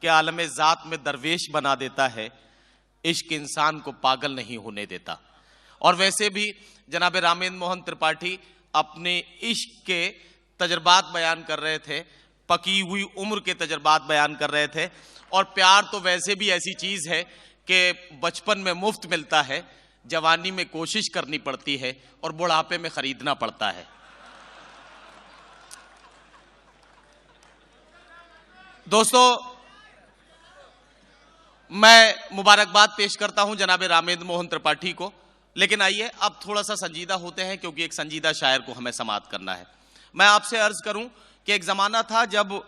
कि आलम ज़ात में दरवेश बना देता है, इश्क इंसान को पागल नहीं होने देता। और वैसे भी जनाब रामेंद्र मोहन त्रिपाठी अपने इश्क के तजर्बात बयान कर रहे थे, पकी हुई उम्र के तजर्बात बयान कर रहे थे। और प्यार तो वैसे भी ऐसी चीज है कि बचपन में मुफ्त मिलता है, जवानी में कोशिश करनी पड़ती है और बुढ़ापे में खरीदना पड़ता है। दोस्तों, मैं मुबारकबाद पेश करता हूं जनाब रामेंद्र मोहन त्रिपाठी को, लेकिन आइए अब थोड़ा सा संजीदा होते हैं, क्योंकि एक संजीदा शायर को हमें समाअत करना है। मैं आपसे अर्ज करूं कि एक जमाना था जब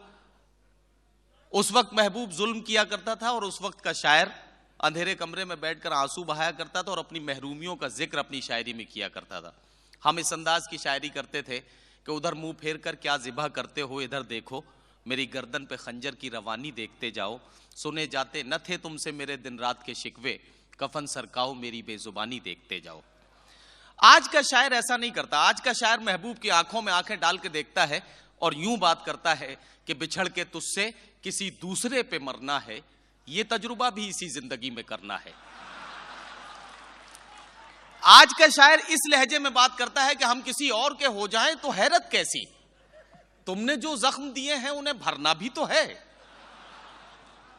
उस वक्त महबूब जुल्म किया करता था और उस वक्त का शायर अंधेरे कमरे में बैठकर आंसू बहाया करता था और अपनी महरूमियों का जिक्र अपनी शायरी में किया करता था। हम इस अंदाज की शायरी करते थे कि उधर मुंह फेर कर क्या ज़िबा करते हो, इधर देखो मेरी गर्दन पे खंजर की रवानी देखते जाओ, सुने जाते न थे तुमसे मेरे दिन रात के शिकवे, कफन सरकाओ मेरी बेजुबानी देखते जाओ। आज का शायर ऐसा नहीं करता। आज का शायर महबूब की आंखों में आंखें डाल के देखता है और यूं बात करता है कि बिछड़ के तुझसे किसी दूसरे पे मरना है, ये तजुर्बा भी इसी जिंदगी में करना है। आज का शायर इस लहजे में बात करता है कि हम किसी और के हो जाएं तो हैरत कैसी, तुमने जो जख्म दिए हैं उन्हें भरना भी तो है।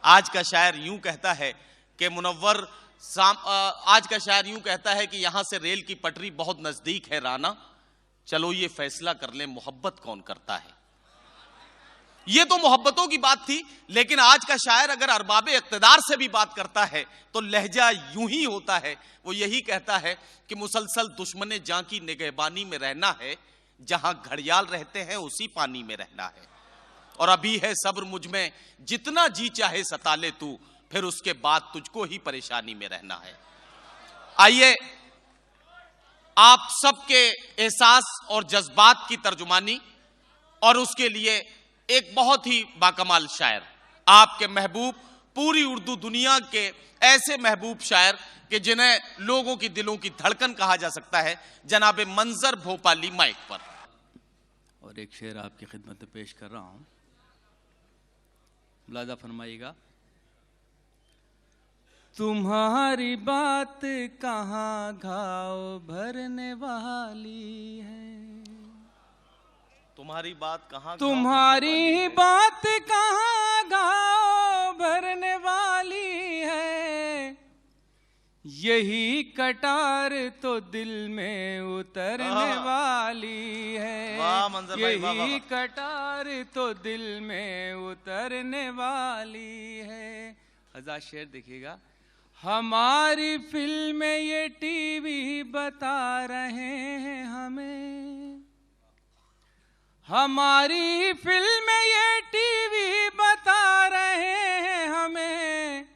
आज का शायर यूं कहता है कि आज का शायर यूं कहता है कि यहां से रेल की पटरी बहुत नजदीक है राना, चलो ये फैसला कर ले मोहब्बत कौन करता है। ये तो मोहब्बतों की बात थी, लेकिन आज का शायर अगर अरबाबे इक्तदार से भी बात करता है तो लहजा यूं ही होता है। वो यही कहता है कि मुसलसल दुश्मने जां की निगहबानी में रहना है, जहां घड़ियाल रहते हैं उसी पानी में रहना है। और अभी है सब्र मुझ में, जितना जी चाहे सता ले तू, फिर उसके बाद तुझको ही परेशानी में रहना है। आइए आप सबके एहसास और जज्बात की तर्जुमानी और उसके लिए एक बहुत ही बाकमाल शायर, आपके महबूब, पूरी उर्दू दुनिया के ऐसे महबूब शायर कि जिन्हें लोगों की दिलों की धड़कन कहा जा सकता है, जनाब मंजर भोपाली माइक पर। और एक शेर आपकी खिदमत में पेश कर रहा हूं, मुलाजा फरमाइएगा। तुम्हारी बात कहाँ घाव भरने वाली है, तुम्हारी बात कहाँ, तुम्हारी बात कहाँ घाव भरने वाली है, यही कटार तो दिल में उतरने वाली है, यही कटार तो दिल में उतरने वाली है। हजार शेर देखिएगा। हमारी फिल्म ये टीवी बता रहे हैं हमें, हमारी फिल्म ये टीवी बता रहे हैं हमें,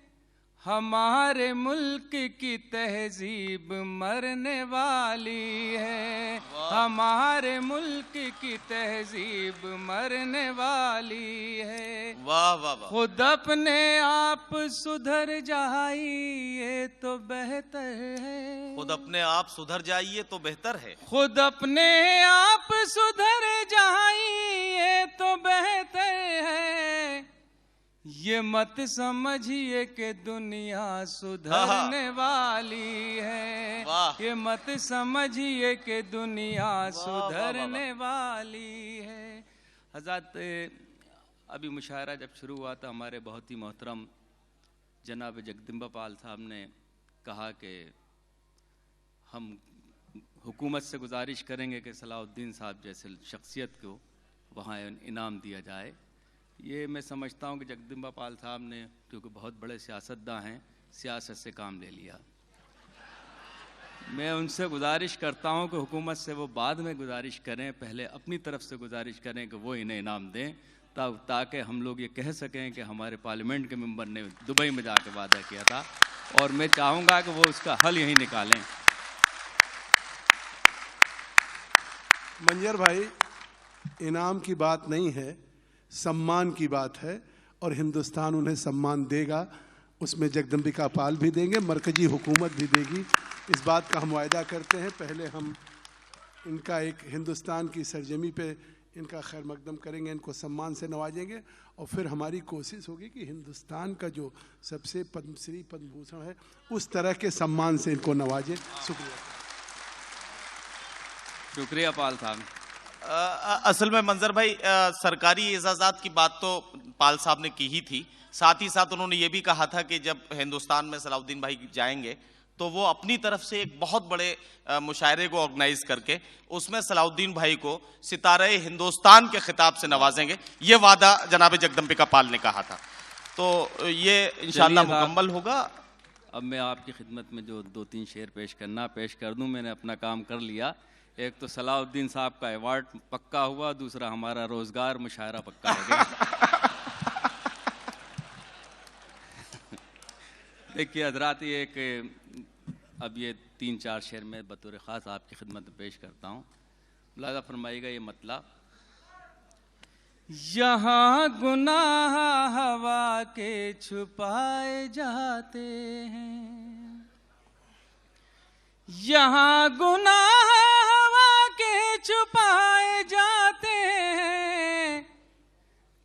हमारे मुल्क की तहजीब मरने वाली है, हमारे मुल्क की तहजीब मरने वाली है। वाह वाह वाह। खुद अपने आप सुधर जाइए तो बेहतर है, खुद अपने आप सुधर जाइए तो बेहतर है, खुद अपने आप सुधर जाइए तो बेहतर है, ये मत समझिए कि दुनिया सुधरने वाली है, ये मत समझिए कि दुनिया सुधरने वाली है। हज़रत अभी मुशायरा जब शुरू हुआ था, हमारे बहुत ही मोहतरम जनाब जगदम्बा पाल साहब ने कहा कि हम हुकूमत से गुजारिश करेंगे कि सलाहुद्दीन साहब जैसे शख्सियत को वहाँ इनाम दिया जाए। ये मैं समझता हूँ कि जगदम्बा पाल साहब ने, क्योंकि बहुत बड़े सियासतदान हैं, सियासत से काम ले लिया। मैं उनसे गुजारिश करता हूँ कि हुकूमत से वो बाद में गुजारिश करें, पहले अपनी तरफ से गुजारिश करें कि वो इन्हें इनाम दें, ताकि हम लोग ये कह सकें कि हमारे पार्लियामेंट के मेंबर ने दुबई में जाके वादा किया था। और मैं चाहूँगा कि वो उसका हल यहीं निकालें। मंजर भाई, इनाम की बात नहीं है, सम्मान की बात है, और हिंदुस्तान उन्हें सम्मान देगा। उसमें जगदम्बिका पाल भी देंगे, मरकजी हुकूमत भी देगी, इस बात का हम वायदा करते हैं। पहले हम इनका एक हिंदुस्तान की सरजमी पे इनका खैर मकदम करेंगे, इनको सम्मान से नवाजेंगे और फिर हमारी कोशिश होगी कि हिंदुस्तान का जो सबसे पद्मश्री पद्म भूषण है उस तरह के सम्मान से इनको नवाजें। शुक्रिया पाल साहब। असल में मंजर भाई, सरकारी एजाज़ात की बात तो पाल साहब ने की ही थी, साथ ही साथ उन्होंने ये भी कहा था कि जब हिंदुस्तान में सलाउद्दीन भाई जाएंगे तो वो अपनी तरफ से एक बहुत बड़े मुशायरे को ऑर्गेनाइज करके उसमें सलाउद्दीन भाई को सितारे हिंदुस्तान के खिताब से नवाजेंगे। ये वादा जनाब जगदम्बिका पाल ने कहा था, तो ये इंशाअल्लाह मुकम्मल होगा। अब मैं आपकी खिदमत में जो 2-3 शेर पेश कर दूं। मैंने अपना काम कर लिया। एक तो सलाउद्दीन साहब का अवार्ड पक्का हुआ, दूसरा हमारा रोजगार मुशायरा पक्का हो गया। देखिए हजरात, ये एक अब ये 3-4 शेर में बतौर ख़ास आपकी खिदमत में पेश करता हूँ। मुलाज़ा फरमाइएगा ये मतलब। यहाँ गुनाह हवा के छुपाए जाते हैं, यहाँ गुनाह हवा के छुपाए जाते हैं,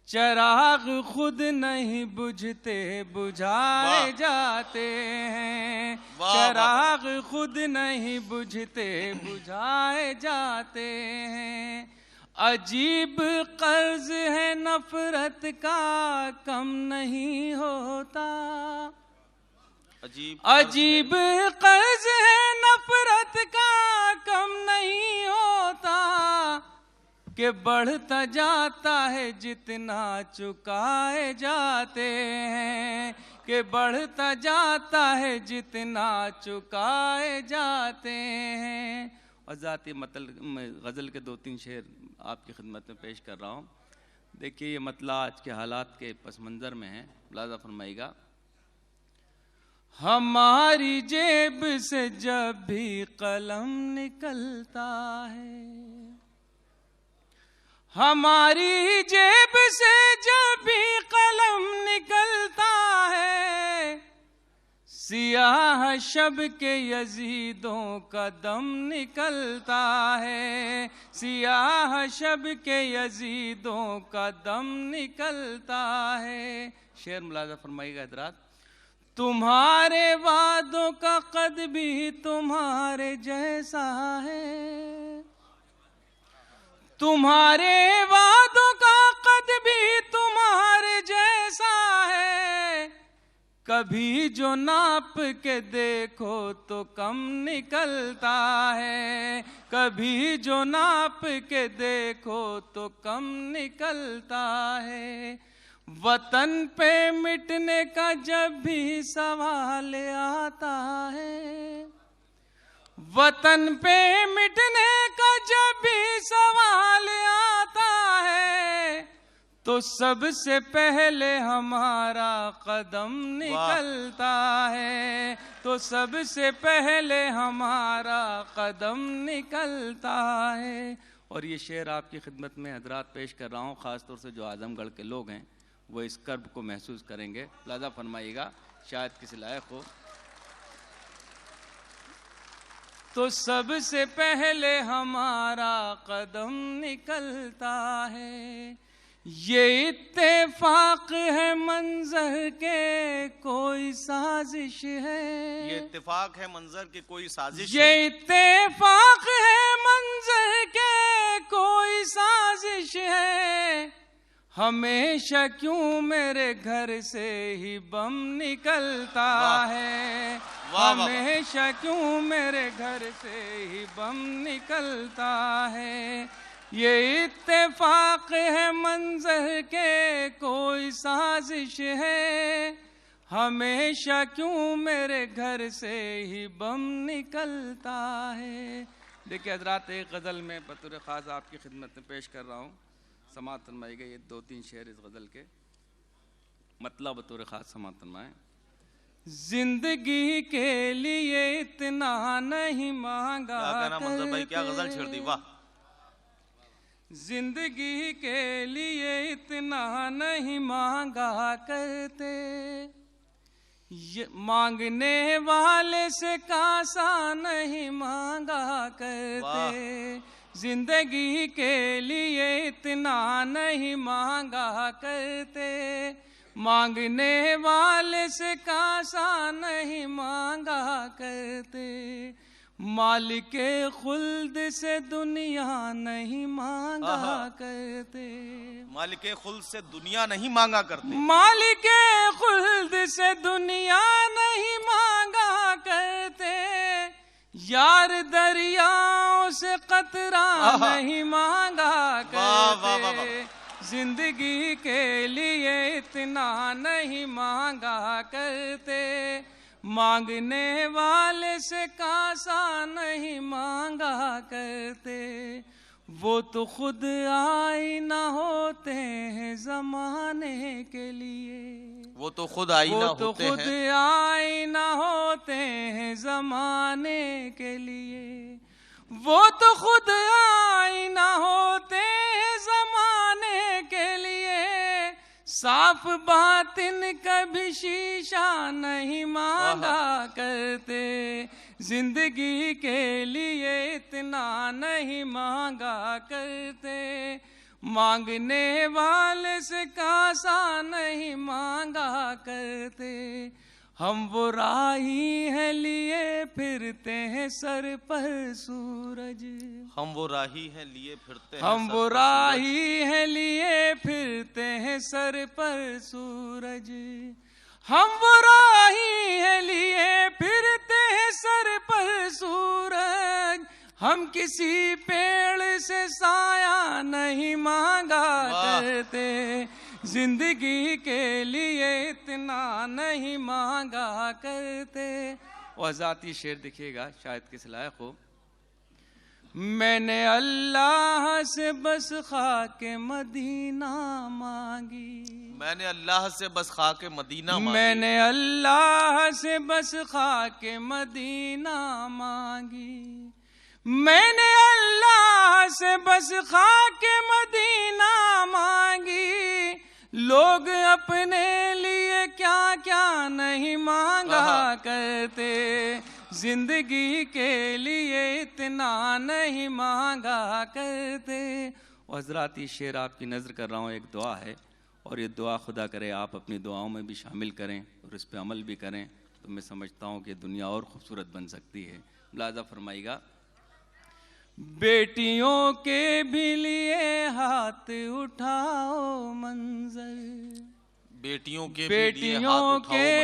चराग खुद नहीं बुझते बुझाए जाते हैं, चराग खुद नहीं बुझते बुझाए जाते हैं। अजीब कर्ज है नफरत का कम नहीं होता, अजीब कर्ज है नफरत का कम नहीं होता, कि बढ़ता जाता है जितना चुकाए जाते हैं, कि बढ़ता जाता है जितना चुकाए जाते हैं। और ज़ाती गज़ल के 2-3 शेर आपकी खिदमत में पेश कर रहा हूँ। देखिए ये मतलब आज के हालात के पस मंज़र में है। मुलाज़ा फरमाइएगा। हमारी जेब से जब भी कलम निकलता है, हमारी जेब से जब भी कलम निकलता है, सियाह शब के यजीदों का दम निकलता है, सियाह शब के यजीदों का दम निकलता है। शेर मुलाज़ा फरमाइएगा हज़रात। तुम्हारे वादों का कद भी तुम्हारे जैसा है, तुम्हारे वादों का कद भी तुम्हारे जैसा है, कभी जो नाप के देखो तो कम निकलता है, कभी जो नाप के देखो तो कम निकलता है। वतन पे मिटने का जब भी सवाल आता है, वतन पे मिटने का जब भी सवाल आता है, तो सबसे पहले हमारा कदम निकलता है, तो सबसे पहले हमारा कदम निकलता है। और ये शेर आपकी खिदमत में हजरात पेश कर रहा हूँ, ख़ास तौर से जो आजमगढ़ के लोग हैं वो इस कर्ब को महसूस करेंगे। लाजा फरमाइएगा, शायद किसी लायक हो। तो सबसे पहले हमारा कदम निकलता है, ये इत्तेफाक है मंजर के कोई साजिश है, ये इत्तेफाक है मंजर के कोई साजिश ये इत्तेफाक है मंजर के कोई साजिश है। हमेशा क्यों मेरे घर से ही बम निकलता है, हमेशा क्यों मेरे घर से ही बम निकलता है। ये इत्तेफाक है मंजर के कोई साजिश है, हमेशा क्यों मेरे घर से ही बम निकलता है। देखिए हजरात, एक गज़ल में बतौर ख़ास आपकी खिदमत में पेश कर रहा हूँ। समाअत फरमाइएगा। ये 2-3 शेर इस गज़ल के मतलब बतौर ख़ास समाअत फरमाएं। जिंदगी के लिए इतना नहीं मांगा भाई, क्या गज़ल छेड़ दी, वाह। जिंदगी के लिए इतना नहीं मांगा करते, ये मांगने वाले से कासा नहीं मांगा करते। जिंदगी के लिए इतना नहीं मांगा करते, मांगने वाले से कासा नहीं मांगा करते, मालिके खुल्द से दुनिया नहीं मांगा करते, मालिके खुल्द से दुनिया नहीं मांगा करते, मालिके खुल्द से दुनिया नहीं मांगा करते, यार दरियाओं से कतरा नहीं मांगा करते, जिंदगी के लिए इतना नहीं मांगा करते, मांगने वाले से कासा नहीं मांगा करते, वो तो खुद आईना होते हैं जमाने के लिए, वो तो खुद आईना होते हैं, वो तो खुद आईना होते हैं जमाने के लिए, वो तो खुद आईना होते हैं जमाने के लिए, साफ बातिन कभी शीशा नहीं मांगा करते, जिंदगी के लिए इतना नहीं मांगा करते, मांगने वाले से कासा नहीं मांगा करते, हम वो राही हैं लिए फिरते हैं सर पर सूरज, हम वो राही हैं लिए फिरते हैं, हम वो राही हैं लिए फिरते हैं सर पर सूरज, हम वो राही हैं लिए फिरते हैं सर पर सूरज, हम किसी पेड़ से साया नहीं मांगा करते, जिंदगी के लिए इतना नहीं मांगा करते। और ज़ाती शेर देखिएगा, शायद किस लायक हो। मैंने अल्लाह से बस खाके मदीना मांगी, मैंने अल्लाह से बस खाके मदीना मांगी, मैंने अल्लाह से बस खाके मदीना मांगी, मैंने अल्लाह से बस खाके मदीना मांगी, लोग अपने लिए क्या क्या नहीं मांगा करते, जिंदगी के लिए इतना नहीं मांगा करते। और हज़रात ये शेर आपकी नज़र कर रहा हूँ, एक दुआ है, और ये दुआ खुदा करे आप अपनी दुआओं में भी शामिल करें और इस पे अमल भी करें, तो मैं समझता हूँ कि दुनिया और खूबसूरत बन सकती है। मुलाज़ा फरमाइएगा। बेटियों के भी लिए हाथ उठाओ मंजर, बेटियों के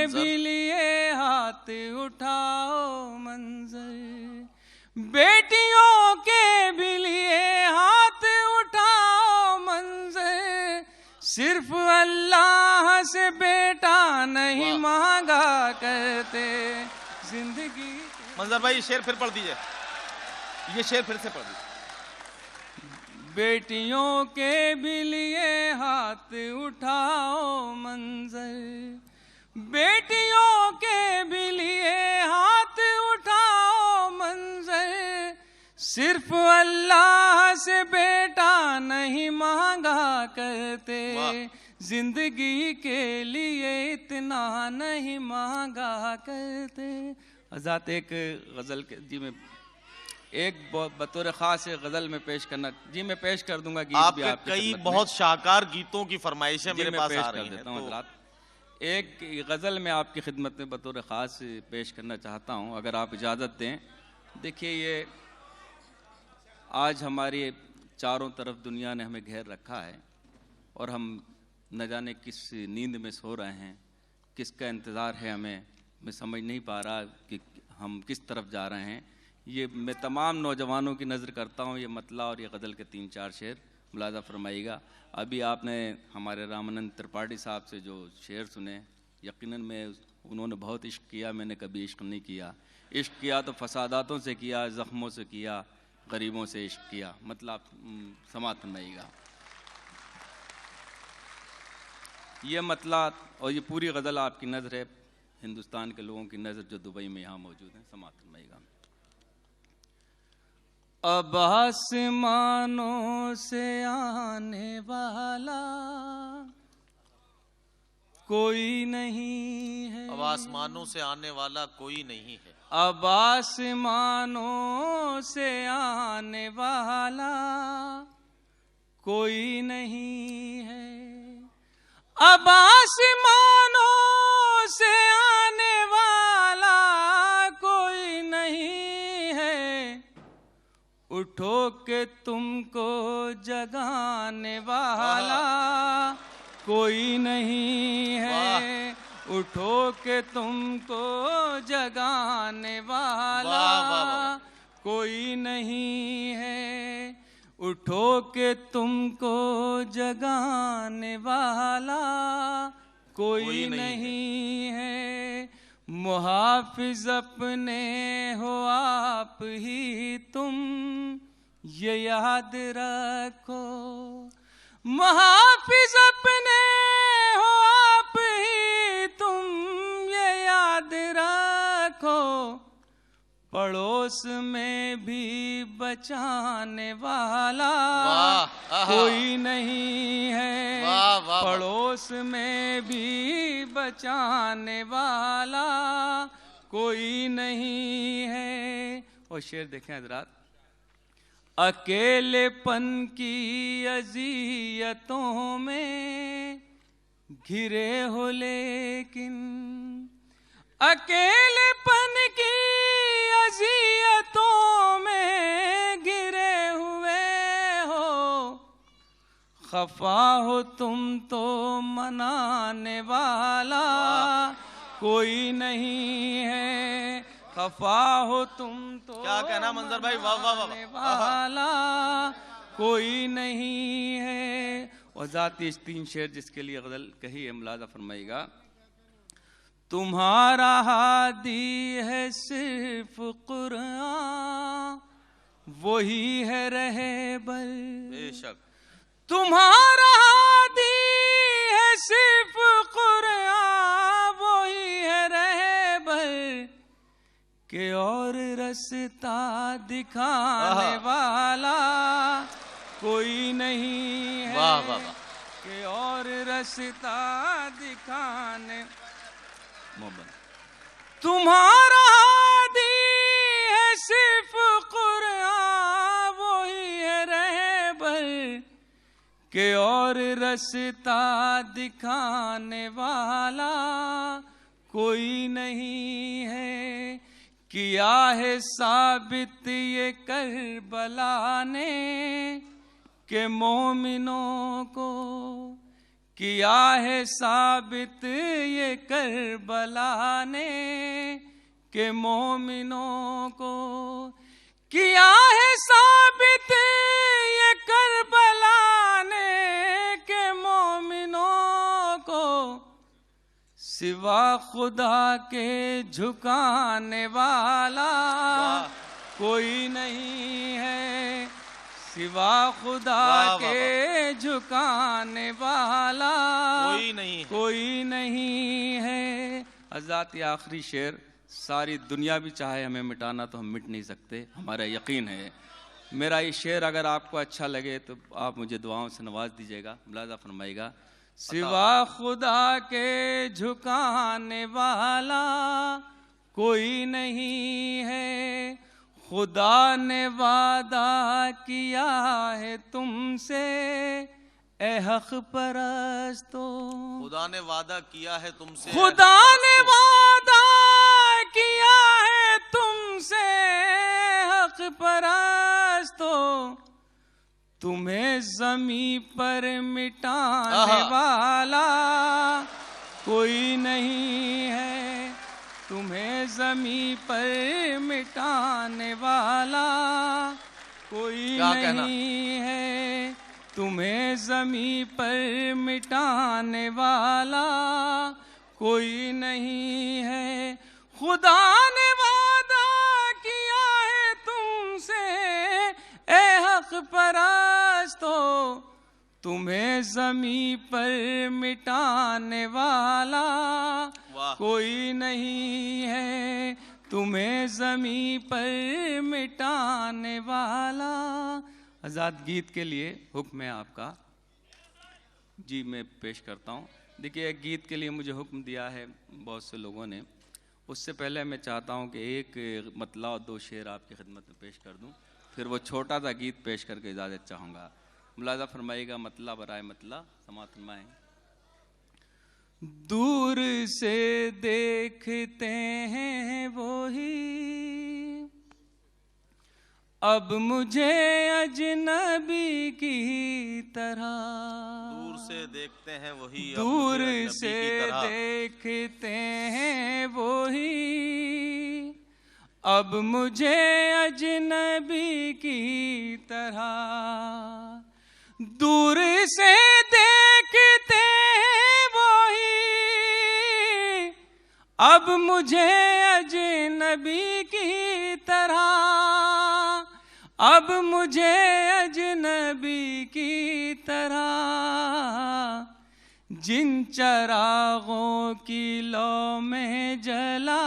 भी लिए हाथ उठाओ मंजर, बेटियों के भी लिए हाथ उठाओ मंजर, सिर्फ अल्लाह से बेटा नहीं मांगा करते, जिंदगी। मंजर भाई शेर फिर पढ़ दीजिए, ये शेर फिर से पढ़ दीजिए। बेटियों के भी लिए हाथ उठाओ मंजर, बेटियों के भी लिए हाथ उठाओ मंजर, सिर्फ अल्लाह से बेटा नहीं मांगा करते, जिंदगी के लिए इतना नहीं मांगा करते। आजाद एक गजल के जी में एक बतौर खास गजल में पेश करना, जी मैं पेश कर दूंगा गीत आपके भी आपके कई बहुत शाहकार गीतों की फरमाइशें मेरे पास आ रही हैं, तो एक गजल में आपकी खिदमत में बतौर खास पेश करना चाहता हूं, अगर आप इजाज़त दें। देखिए, ये आज हमारी चारों तरफ दुनिया ने हमें घेर रखा है और हम न जाने किस नींद में सो रहे हैं, किसका इंतज़ार है हमें, मैं समझ नहीं पा रहा कि हम किस तरफ जा रहे हैं। ये मैं तमाम नौजवानों की नज़र करता हूँ, ये मतला और ये गज़ल के 3-4 शेर मुलाज़ा फरमाइएगा। अभी आपने हमारे रामानंद त्रिपाठी साहब से जो शेर सुने, यकीनन मैं उन्होंने बहुत इश्क किया, मैंने कभी इश्क नहीं किया। इश्क किया तो फसादातों से किया, ज़ख्मों से किया, गरीबों से इश्क किया। मतलब समात फरमाइएगा। ये मतला और ये पूरी गज़ल आपकी नज़र है, हिंदुस्तान के लोगों की नज़र जो दुबई में यहाँ मौजूद हैं। समात फरमाइएगा। अब आसमानों से आने वाला कोई नहीं है, अब आसमानों से आने वाला कोई नहीं है। अब आसमानों से आने वाला कोई नहीं है। अब आसमानों से आने वाला कोई नहीं है। उठो के तुमको जगाने वाला कोई नहीं है। उठो के तुमको जगाने वाला कोई नहीं है। उठो के तुमको जगाने वाला कोई नहीं है। मुहाफिज अपने हो आप ही तुम ये याद रखो। मुहाफिज अपने हो आप ही तुम ये याद रखो। पड़ोस में भी बचाने वाला कोई नहीं है। पड़ोस में भी बचाने वाला कोई नहीं है। और शेर देखें हजरात, अकेलेपन की अज़ियतों में घिरे हो लेकिन, अकेलेपन की अज़ियतों में घिरे हुए हो। खफा हो तुम तो मनाने वाला कोई नहीं है। खफा हो तुम तो क्या कहना मंजर भाई, वाह वाह वाह, वाला कोई नहीं है। और ज़ाती 3 शेर जिसके लिए गज़ल कही है, मुलाज़ा फरमाइएगा। तुम्हारा हादी है सिर्फ कुरान, वही है रहबर। बेशक तुम्हारा हादी है सिर्फ कुरान, वही है रहबर। के और रास्ता दिखाने वाला कोई नहीं है। वाह वाह वाह। के और रास्ता दिखाने, तुम्हारा हादी है सिर्फ कुरान, वही है रहबर। के और रास्ता दिखाने वाला कोई नहीं है। किया है साबित ये करबला ने के मोमिनों को। किया है साबित ये करबला ने के मोमिनों को। किया है साबित ये करबला ने के मोमिनों को। सिवा खुदा के झुकाने वाला कोई नहीं है। सिवा खुदा के झुकाने वाला कोई नहीं है। आज़ाद आखिरी शेर, सारी दुनिया भी चाहे हमें मिटाना तो हम मिट नहीं सकते, हमारा यकीन है। मेरा ये शेर अगर आपको अच्छा लगे तो आप मुझे दुआओं से नवाज दीजिएगा। मुलाज़ा फरमाइएगा। सिवा खुदा के झुकाने वाला कोई नहीं है। खुदा ने वादा किया है तुमसे ए हक परस्तो। खुदा ने वादा किया है तुमसे, खुदा ने वादा किया है तुमसे हक परस्तो। तुम्हें ज़मीं पर मिटाने वाला कोई नहीं है। तुम्हें ज़मीं पर मिटाने वाला कोई नहीं है। तुम्हें ज़मीं पर मिटाने वाला कोई नहीं है। खुदा ने वादा किया है तुमसे ए हक परस्तो। तुम्हें ज़मीं पर मिटाने वाला कोई नहीं है। तुम्हें ज़मीं पर मिटाने वाला। आज़ाद गीत के लिए हुक्म है आपका। जी मैं पेश करता हूँ। देखिए, एक गीत के लिए मुझे हुक्म दिया है बहुत से लोगों ने। उससे पहले मैं चाहता हूं कि एक मतला और 2 शेर आपकी खिदमत में पेश कर दूं, फिर वो छोटा सा गीत पेश करके इजाज़त चाहूँगा। मुलाज़ा फरमाइएगा, मतला बराए मतला समाअत फरमाएं। दूर से देखते हैं वही अब मुझे अजनबी की तरह, दूर से देखते हैं वही दूर से देखते हैं वही अब मुझे अजनबी की तरह, दूर से देखते हैं वही अब मुझे अजनबी की तरह, अब मुझे अजनबी की तरह, जिन चरागों की लौ में जला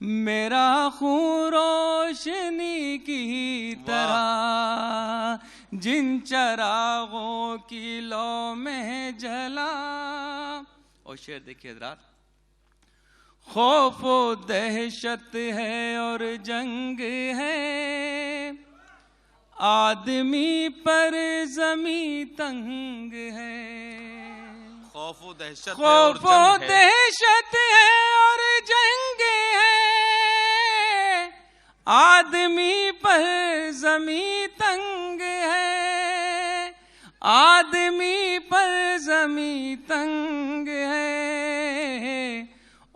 मेरा खून रोशनी की तरह, जिन चरागों की लौ में जला। और शेर देखिए हज़रात, खौफ व दहशत है और जंग है, आदमी पर जमी तंग है, खौफ व दहशत है और जंग है, आदमी पर जमी तंग है, आदमी पर जमी तंग है,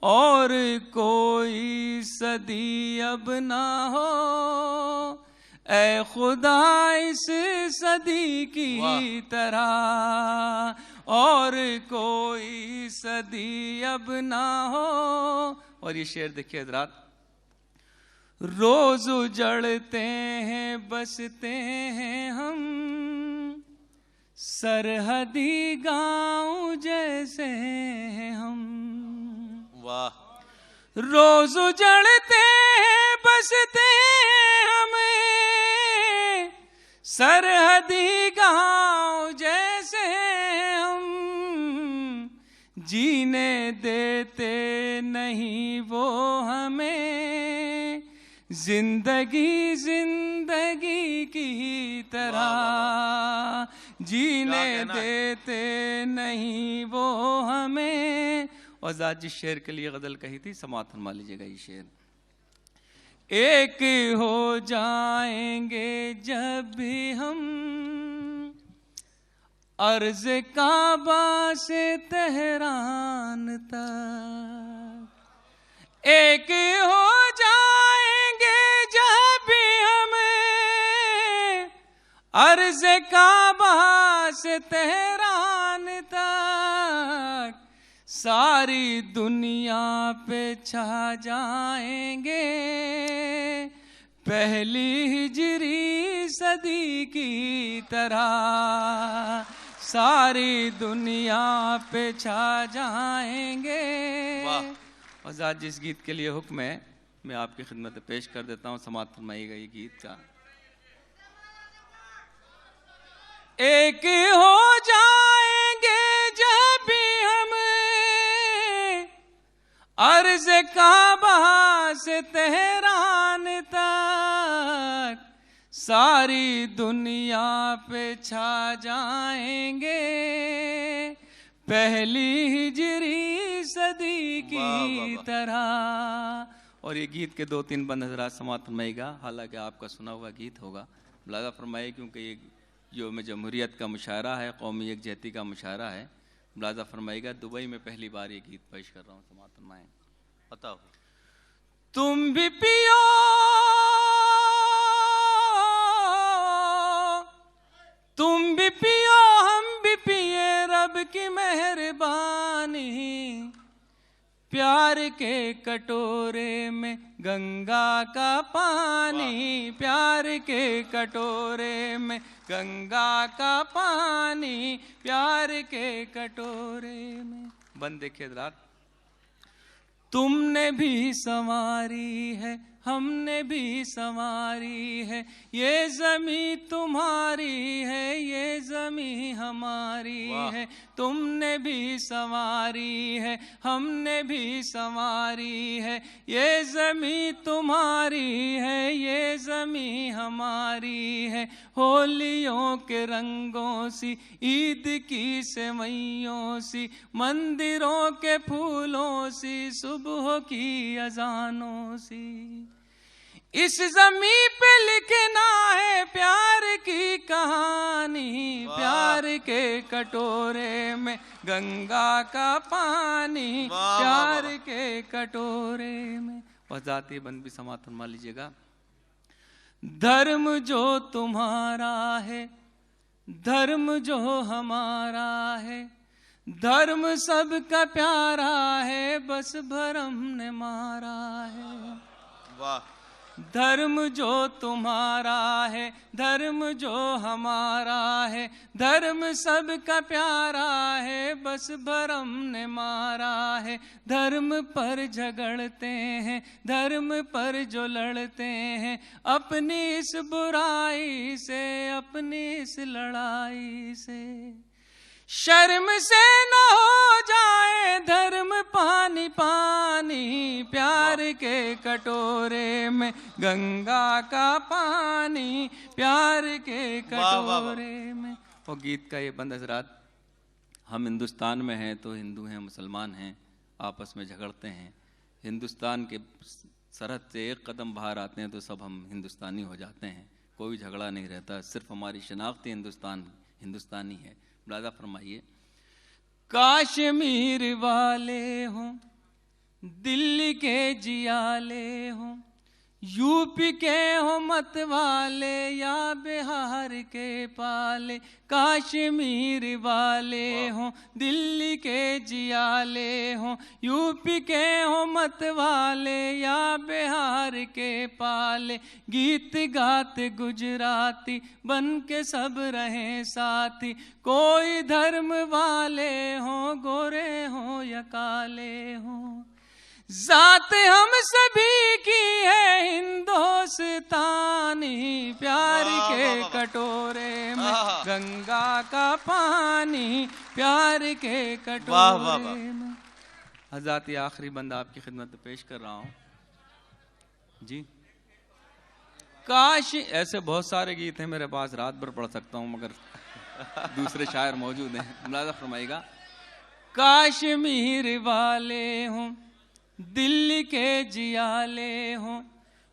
और कोई सदी अब ना हो ऐ खुदा इस सदी की तरह, और कोई सदी अब ना हो। और ये शेर देखिए हज़रात, रोज उजड़ते हैं बसते हैं हम, सरहदी गांव जैसे हैं हम, वाह। रोज उजड़ते हैं बसते हैं हम, सरहदी गांव जैसे हम, जीने देते नहीं वो हमें जिंदगी जिंदगी की तरह, जीने देते नहीं वो हमें। और ज़ात जिस शेर के लिए गज़ल कही थी, समाअत फरमा लीजिएगा ये शेर। एक हो जाएंगे जब भी हम अर्ज़ काबा से तेहरान तक, एक हो जाएंगे जब भी हम अर्ज़ काबा से तेहरान तक, सारी दुनिया पे छा जाएंगे पहली हिजरी सदी की तरह, सारी दुनिया पे छा जाएंगे। और ज़ात जिस गीत के लिए हुक्म है मैं आपकी खिदमत में पेश कर देता हूँ, समाअत फरमाइएगा ये गीत का। एक हो जाएंगे जब भी हम अर्ज़ काबा से तेहरान तक, सारी दुनिया पे छा जाएंगे पहली हिजरी सदी की तरह। और ये गीत के 2-3 बंद हज़रात समाअत फरमाइएगा, हालांकि आपका सुना हुआ गीत होगा। मुलाज़ा फरमाइए, क्योंकि ये जो में जमहूरियत का मुशायरा है, कौमी यकजहती का मुशायरा है। मुलाज़ा फरमाइएगा, दुबई में पहली बार ये गीत पेश कर रहा हूँ, समाअत फरमाएं। बताओ। तुम भी पियो तुम भी पियो हम भी पिए रब की मेहरबानी, प्यार के कटोरे में गंगा का पानी, प्यार के कटोरे में गंगा का पानी, प्यार के कटोरे में। बंद देखिए हज़रात, तुमने भी संवारी है हमने भी संवारी है। ये ज़मीं तुम्हारी है, ये ज़मीं हमारी है, तुमने भी संवारी है, हमने भी संवारी है। ये ज़मीं तुम्हारी है, ये ज़मीं हमारी है। होलियों के रंगों सी, ईद की सेवइयों सी, मंदिरों के फूलों सी, सुबह की अजानों सी। इस ज़मीं पे लिखना है प्यार की कहानी, प्यार के कटोरे में गंगा का पानी, प्यार के कटोरे में। बस जाती बंद भी समाप्त फरमा लीजिएगा। धर्म जो तुम्हारा है, धर्म जो हमारा है, धर्म सबका प्यारा है, बस भरम ने मारा है। वाह। धर्म जो तुम्हारा है, धर्म जो हमारा है, धर्म सबका प्यारा है, बस भरम ने मारा है। धर्म पर झगड़ते हैं, धर्म पर जो लड़ते हैं, अपनी इस बुराई से, अपनी इस लड़ाई से। शर्म से न हो जाए धर्म पानी पानी, प्यार के कटोरे में गंगा का पानी, प्यार के कटोरे में। और गीत का ये बंद हजरात, हम हिंदुस्तान में हैं तो हिंदू हैं मुसलमान हैं, आपस में झगड़ते हैं। हिंदुस्तान के सरहद से एक कदम बाहर आते हैं तो सब हम हिंदुस्तानी हो जाते हैं, कोई झगड़ा नहीं रहता, सिर्फ हमारी शनाख्ती हिंदुस्तानी है। मुलाजा फरमाइए। काश्मीर वाले हों, दिल्ली के जियाले हों, यूपी के हो मत वाले या बिहार के पाले। काश्मीर वाले हों, दिल्ली के जियाले हों, यूपी के हो मत वाले या बिहार के पाले। गीत गाते गुजराती बन के सब रहें साथी, कोई धर्म वाले हों, गोरे हों या काले हों। जात हम सभी की है हिंदुस्तानी, प्यार के कटोरे में गंगा का पानी, प्यार के कटोरे में। हज़रात ये आखिरी बंदा आपकी खिदमत में पेश कर रहा हूँ जी। काश, ऐसे बहुत सारे गीत हैं मेरे पास, रात भर पढ़ सकता हूँ, मगर दूसरे शायर मौजूद हैं। मुलाज़ा फरमाइएगा। काश्मीर वाले हों, दिल्ली के जियाले हों,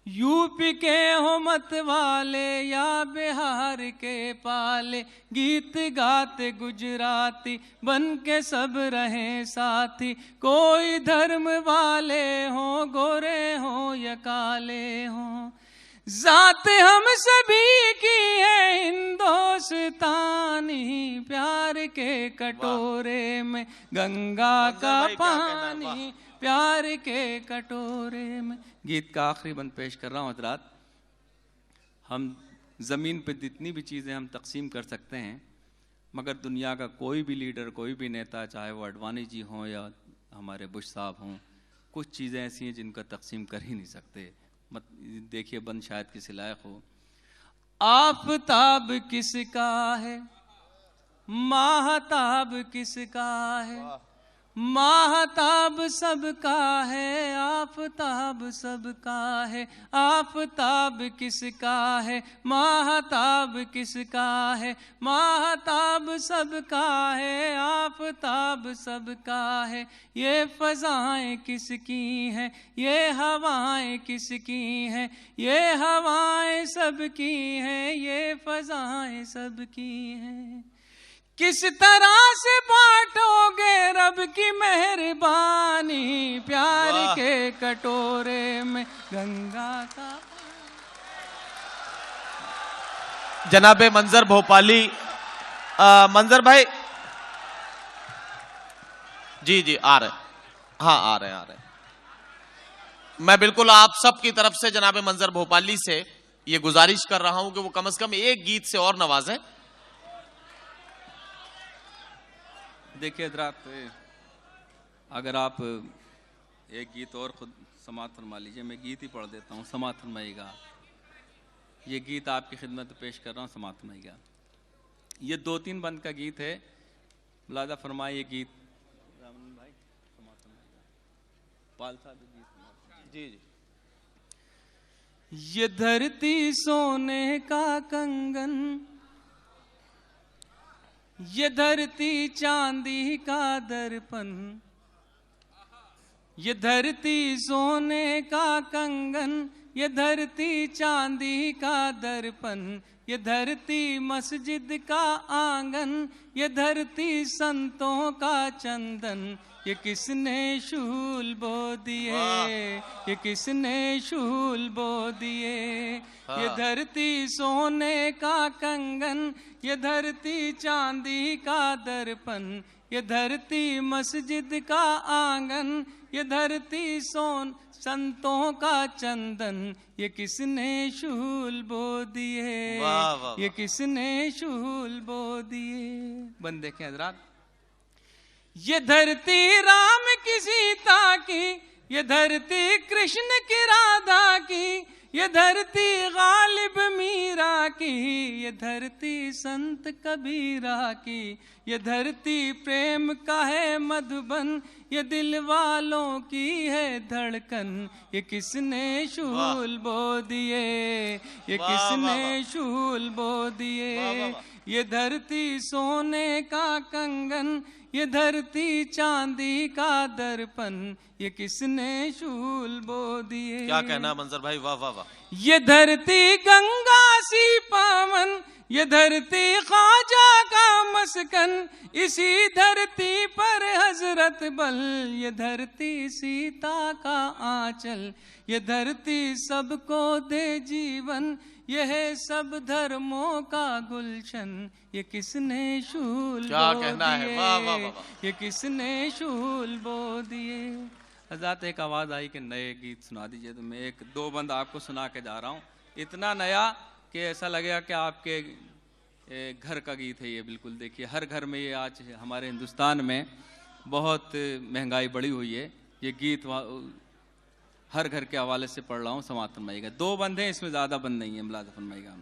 यूपी के हो मत वाले या बिहार के पाले। गीत गाते गुजराती बन के सब रहें साथी, कोई धर्म वाले हों, गोरे हों या काले हों। जात हम सभी की है हिंदुस्तानी, प्यार के कटोरे में गंगा का पानी, प्यार के कटोरे में। गीत का आखिरी बंद पेश कर रहा हूँ हज़रात। हम ज़मीन पे जितनी भी चीज़ें हम तकसीम कर सकते हैं, मगर दुनिया का कोई भी लीडर, कोई भी नेता, चाहे वो अडवाणी जी हों या हमारे बुश साहब हों, कुछ चीज़ें ऐसी हैं जिनका तकसीम कर ही नहीं सकते। मत देखिए, बंद शायद किसी लायक हो। आफताब किसका है, माहताब किसका है, माहताब सबका है, आफताब सबका है। आफताब किसका है, माहताब किसका है, माहताब सबका है, आफताब सबका है। ये फजाएं किसकी हैं, ये हवाएं किसकी हैं, ये हवाएं सबकी हैं, ये फजाएं सबकी हैं। किस तरह से बांटोगे रब की मेहरबानी, प्यार के कटोरे में गंगा का। जनाबे मंजर भोपाली, मंजर भाई जी आ रहे, हाँ आ रहे। मैं बिल्कुल आप सब की तरफ से जनाबे मंजर भोपाली से ये गुजारिश कर रहा हूं कि वो कम से कम एक गीत से और नवाजें। देखिए हज़रात, अगर आप एक गीत और खुद समाअत फरमा लीजिए, मैं गीत ही पढ़ देता हूँ। समाअत फरमाइएगा। ये गीत आपकी खिदमत में पेश कर रहा हूँ, समाअत फरमाइएगा। ये 2-3 बंद का गीत है, मुलाजा फरमाए। ये गीत रामन भाई समाअत फरमाइएगा। पाल साहब गीत जी जी। ये धरती सोने का कंगन, ये धरती चांदी का दर्पण, ये धरती सोने का कंगन, ये धरती चांदी का दर्पण, ये धरती मस्जिद का आंगन, ये धरती संतों का चंदन, ये किसने शूल बो दिए, ये किसने शूल बो दिए। ये धरती सोने का कंगन, ये धरती चांदी का दर्पण, ये धरती मस्जिद का आंगन, ये धरती संतों का चंदन, ये किसने शूल बो दिए, ये किसने शूल बो दिए। बंद देखें हजरात, ये धरती राम की सीता की, ये धरती कृष्ण की राधा की, ये धरती गालिब मीरा की, ये धरती संत कबीरा की, ये धरती प्रेम का है मधुबन, ये दिल वालों की है धड़कन, ये किसने शूल बो दिए, ये किसने शूल बो दिए। ये धरती सोने का कंगन, ये धरती चांदी का दर्पण, ये किसने शूल बो दिए। क्या कहना मंजर भाई, वाह वाह वाह। ये धरती गंगा सी पावन, ये धरती ख्वाजा का मस्कन, इसी धरती पर हजरत बल, ये धरती सीता का आंचल, ये धरती सबको दे जीवन, यह है सब धर्मों का गुलशन, ये किसने शूल क्या बो कहना है, दिए, वाह वाह वाह। ये किसने शूल बो दिए। हज़रात एक आवाज़ आई कि नए गीत सुना दीजिए, तो मैं 1-2 बंद आपको सुना के जा रहा हूँ। इतना नया कि ऐसा लगेगा कि आपके घर का गीत है ये। बिल्कुल देखिए, हर घर में ये आज हमारे हिंदुस्तान में बहुत महंगाई बढ़ी हुई है। ये गीत हर घर के हवाले से पढ़ रहा हूँ, समाअत फरमाइएगा। 2 बंद हैं, इसमें ज़्यादा बंद नहीं है, मुलाज़ा फरमाइएगा।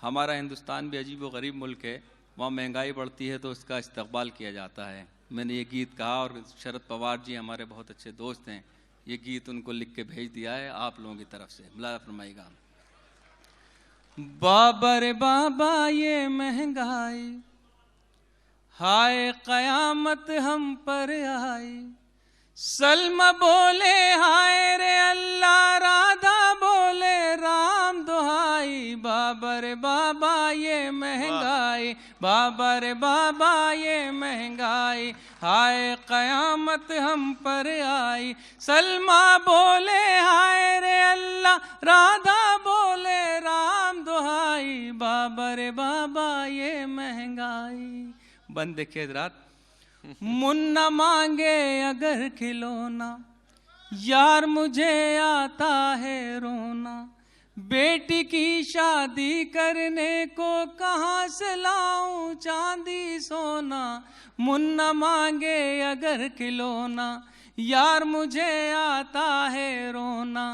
हमारा हिंदुस्तान भी अजीब व गरीब मुल्क है, वहाँ महंगाई बढ़ती है तो उसका इस्तकबाल किया जाता है। मैंने ये गीत कहा और शरद पवार जी हमारे बहुत अच्छे दोस्त हैं, ये गीत उनको लिख के भेज दिया है आप लोगों की तरफ से। मुलाज़ा फरमाइएगा। बाबा रे बाबा ये महंगाई, हाय क़यामत हम पर आई, सलमा बोले हाय रे अल्लाह, राधा बोले राम दुहाई। बाबा रे बाबा ये महंगाई, बाबा रे बाबा ये महंगाई, हाय क़यामत हम पर आई। सलमा बोले हाय रे अल्लाह, राधा बोले राम दुहाई। बाबा रे बाबा ये महंगाई। बंद देखिए रात, मुन्ना मांगे अगर खिलौना, यार मुझे आता है रोना। बेटी की शादी करने को कहाँ से लाऊं चांदी सोना। मुन्ना मांगे अगर खिलौना, यार मुझे आता है रोना।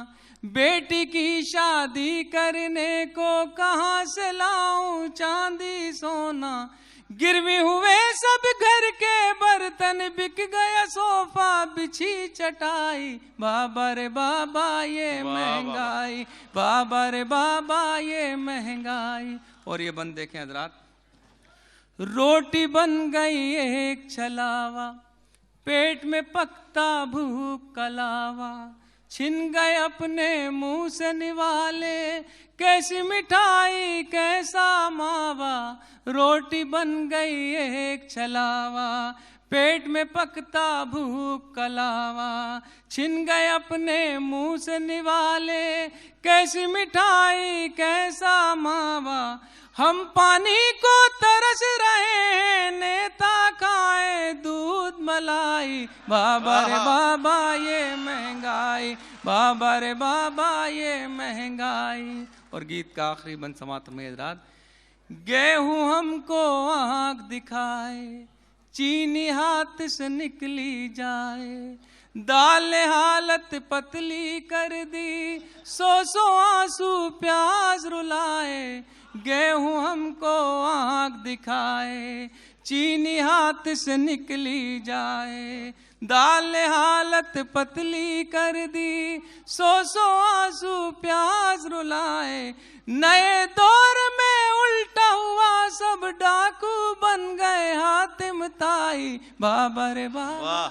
बेटी की शादी करने को कहाँ से लाऊं चांदी सोना। गिरवी हुए सब घर के बर्तन, बिक गया सोफा बिछी चटाई। बाबा रे बाबा ये महंगाई, बाबा रे बाबा ये महंगाई। और ये बंद देखें हजरात, रोटी बन गई एक छलावा, पेट में पकता भूख कलावा। छिन गए अपने मुंह से निवाले, कैसी मिठाई कैसा मावा। रोटी बन गई एक छलावा, पेट में पकता भूख कलावा। छिन गए अपने मुंह से निवाले, कैसी मिठाई कैसा मावा। हम पानी को तरस रहे हैं, नेता खाए दूध मलाई। बाबा रे बाबा ये महंगाई, बाबा रे बाबा ये महंगाई। और गीत का आखिरी बंद समाप्त में हजरात, गेहूं हमको आँख दिखाए, चीनी हाथ से निकली जाए। दाल ने हालत पतली कर दी, सौ आंसू प्यास रुलाए, गेहूं हमको आंख दिखाए, चीनी हाथ से निकली जाए। दाल ने हालत पतली कर दी, सौ आंसू प्यास रुलाए, नए दौर में उल्टा हुआ सब डाकू बन गए हातिम ताई, बाबा रे बाबा।